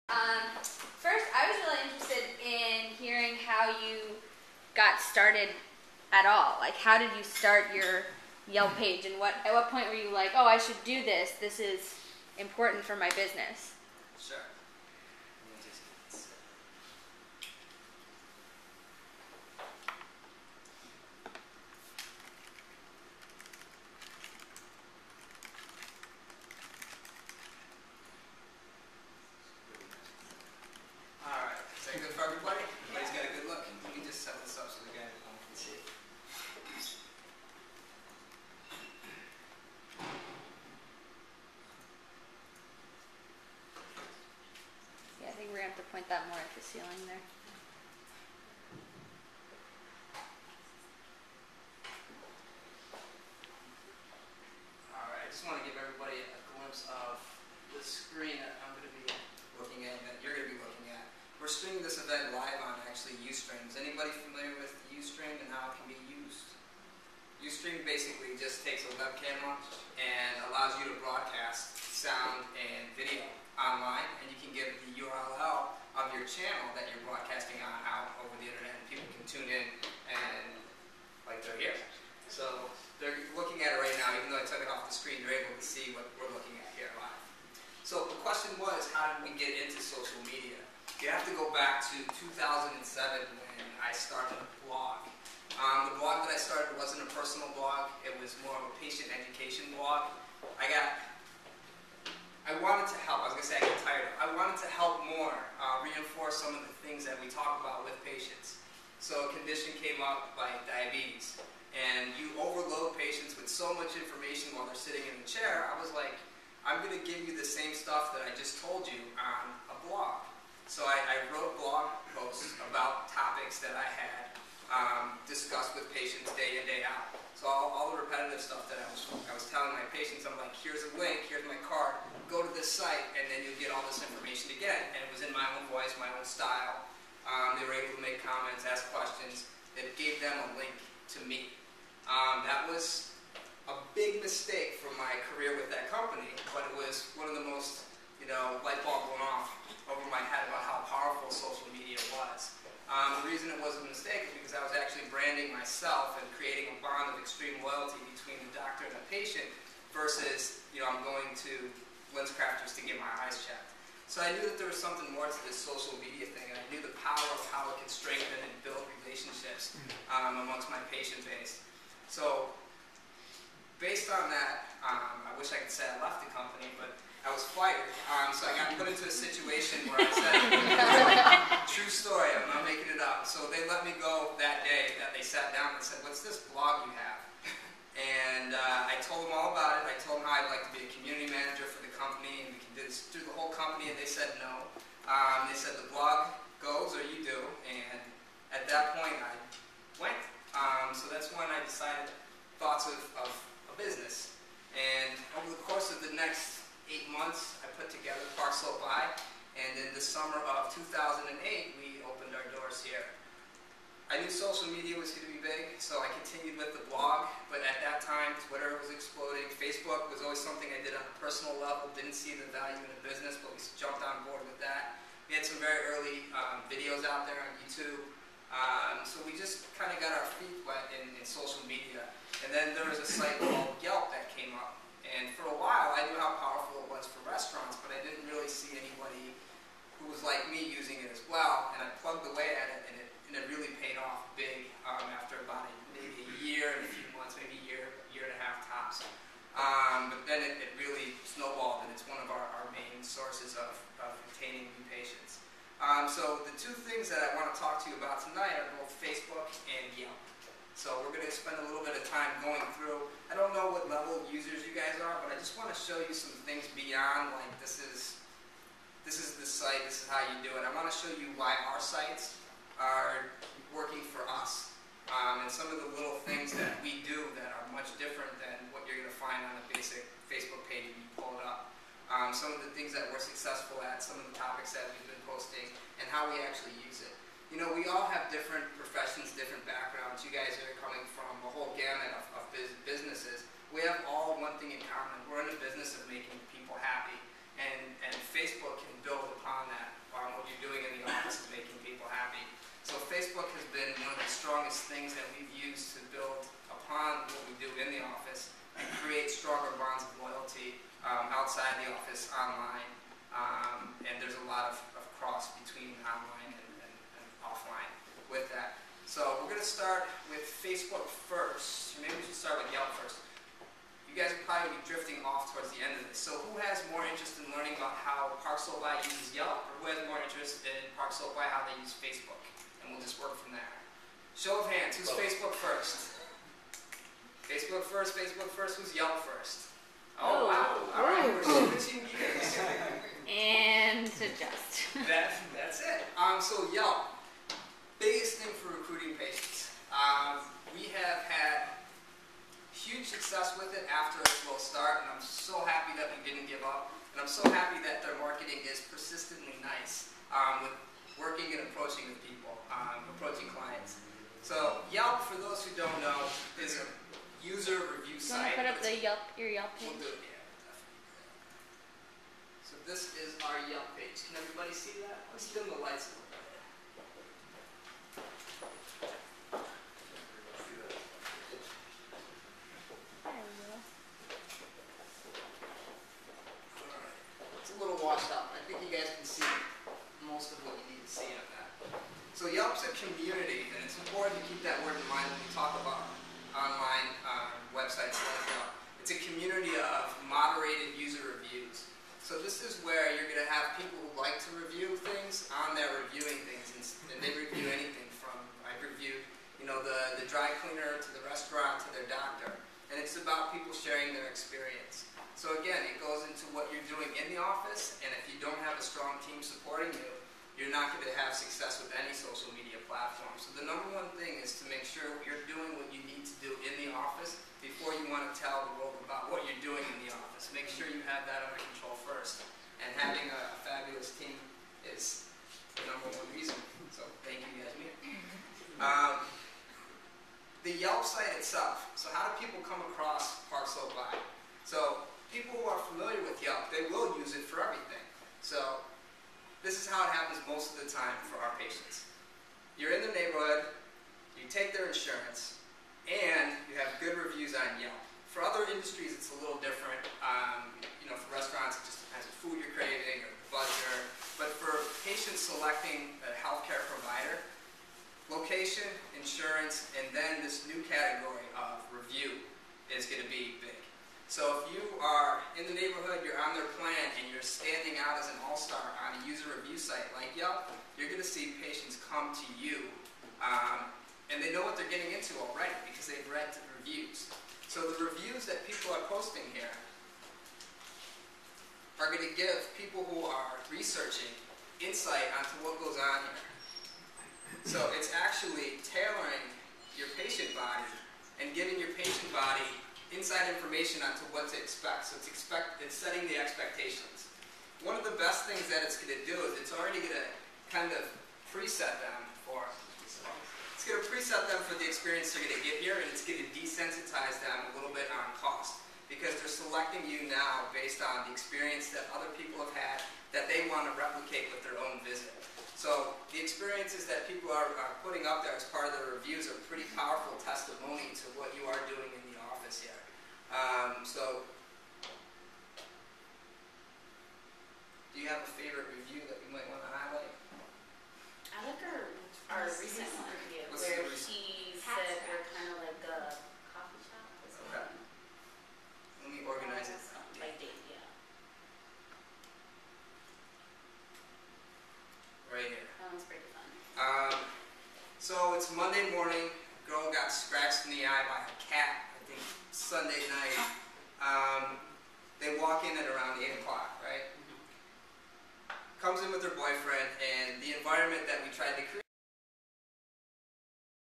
First, I was really interested in hearing how you got started at all. Like, how did you start your Yelp page, and at what point were you like, oh, I should do this. This is important for my business. Sure. Alright, is that good for everybody? Everybody's got a good look. Let me just set this up so the guy at home can see. Yeah, I think we're going to have to point that more at the ceiling there. Alright, I just want to give everybody a glimpse of the screen that I'm going to be looking at and that you're going to be looking at. We're streaming this event live on actually Ustream. Is anybody familiar with Ustream and how it can be used? Ustream basically just takes a web camera and allows you to broadcast sound and video online, and you can give the URL of your channel that you're broadcasting on out over the internet, and people can tune in and like they're here. So they're looking at it right now. Even though I took it off the screen, they're able to see what we're looking at here live. So the question was, how did we get into social media? You have to go back to 2007 when I started a blog. The blog that I started wasn't a personal blog. It was more of a patient education blog. I wanted to help. I was going to say I got tired of it. I wanted to help more, reinforce some of the things that we talk about with patients. So a condition came up like diabetes, and you overload patients with so much information while they're sitting in the chair. I was like, I'm going to give you the same stuff that I just told you on a blog. So I wrote blog posts about topics that I had discussed with patients day in, day out. So all the repetitive stuff that I was telling my patients, I'm like, here's a link, here's my card, go to this site, and then you'll get all this information again. And it was in my own voice, my own style. They were able to make comments, ask questions. It gave them a link to me. That was a big mistake for my career with that company, but it was one of the most, light bulb going off over my head about how powerful social media was. The reason it was a mistake is because I was actually branding myself and creating a bond of extreme loyalty between the doctor and the patient versus, I'm going to lens crafters to get my eyes checked. So I knew that there was something more to this social media thing, and I knew the power of how it could strengthen and build relationships amongst my patient base. So based on that, I wish I could say I left the company, but I was fired. So I got put into a situation where I said, true story, I'm not making it up. So they let me go that day that they sat down and said, what's this blog you have? And I told them all about it. I told them how I'd like to be a community manager for the company, and we can do this through the whole company, and they said no. They said the blog goes or you do, and at that point I went. So that's when I decided thoughts of a business. And over the course of the next 8 months, I put together Park Slope By, and in the summer of 2008, we opened our doors here. I knew social media was going to be big, so I continued with the blog, but at that time, Twitter was exploding. Facebook was always something I did on a personal level, didn't see the value in the business, but we jumped on board with that. We had some very early videos out there on YouTube, so we just kind of got our feet wet in social media. And then there was a site called Yelp that came up, and for a while, I knew how powerful it was for restaurants, but I didn't really see anybody who was like me using it as well, and I plugged away at it, and it really paid off big after about maybe a year and a few months, maybe a year and a half tops. But then it really snowballed, and it's one of our main sources of retaining new patients. So the two things that I want to talk to you about tonight are both Facebook and Yelp. So we're going to spend a little bit of time going through. I don't know what level of users you guys are, but I just want to show you some things beyond, like this is the site, this is how you do it. I want to show you why our sites are working for us, and some of the little things that we do that are much different than what you're going to find on a basic Facebook page when you pull it up. Some of the things that we're successful at, some of the topics that we've been posting, and how we actually use it. We all have different professions, different backgrounds. You guys are coming from a whole gamut of businesses. We have all one thing in common. We're in the business of making people happy, and Facebook can build upon that. practice online, and there's a lot of cross between online and offline with that. So we're going to start with Facebook first. Maybe we should start with Yelp first. You guys will probably be drifting off towards the end of this. So who has more interest in learning about how Park Slope By uses Yelp, or who has more interest in Park Slope By how they use Facebook? And we'll just work from there. Show of hands, who's Facebook first? Facebook first, who's Yelp first? Oh, wow. All right, we're switching gears. And adjust. That's it. So Yelp, biggest thing for recruiting patients. We have had huge success with it after a slow start, and I'm so happy that we didn't give up, and I'm so happy that their marketing is persistently nice with working and approaching with people, approaching clients. So Yelp, for those who don't know, is a user review site. You want to put up your Yelp page? We'll do it, yeah, definitely. So this is our Yelp page. Can everybody see that? Let's dim the lights a little bit. A little washed out. I think you guys can see most of what you need to see on that. So Yelp's a community, and it's important to keep that word in mind when we talk about online websites like Yelp. It's a community of moderated user reviews. So this is where you're going to have people who like to review things on there reviewing things, and they review anything from, I've reviewed, the dry cleaner to the restaurant to their doctor, and it's about people sharing their experience. So again, it goes into what you're doing in the office, and if you don't have a strong team supporting you, you're not going to have success with any social media platform. So the number one thing is to make sure you're doing what you need to do in the office before you want to tell the world about what you're doing in the office. Make sure you have that under control first. And having a fabulous team is the number one reason. So thank you, Yasmin. The Yelp site itself. So how do people come across Park Slope By? So people who are familiar with Yelp, they will use it for everything. So this is how it happens most of the time for our patients. You're in the neighborhood, you take their insurance, and you have good reviews on Yelp. For other industries, it's a little different. For restaurants, it just depends what food you're craving or the budget. But for patients selecting a healthcare provider, location, insurance, and then this new category of review is going to be big. So if you are in the neighborhood, you're on their plan, and you're standing out as an all-star on a user review site like Yelp, you're going to see patients come to you, and they know what they're getting into already because they've read the reviews. So the reviews that people are posting here are going to give people who are researching insight onto what goes on here. So it's actually tailoring your patient body and giving your patient body inside information onto what to expect. So it's setting the expectations. One of the best things that it's going to do is it's already going to kind of preset them for the experience they're going to get here, and it's going to desensitize them a little bit on cost because they're selecting you now based on the experience that other people have had that they want to replicate with their own visit. So the experiences that people are putting up there as part of their reviews are pretty powerful testimony to what you are doing in the office here. Do you have a favorite review that you might want to highlight? I like our recent review where she said we're kind of like a coffee shop. Okay. Let me organize it. Like date, yeah. Right here. That one's pretty fun. So it's Monday morning. Girl got scratched in the eye by a cat, I think Sunday night. They walk in at around 8 o'clock, right? Comes in with her boyfriend, and the environment that we tried to create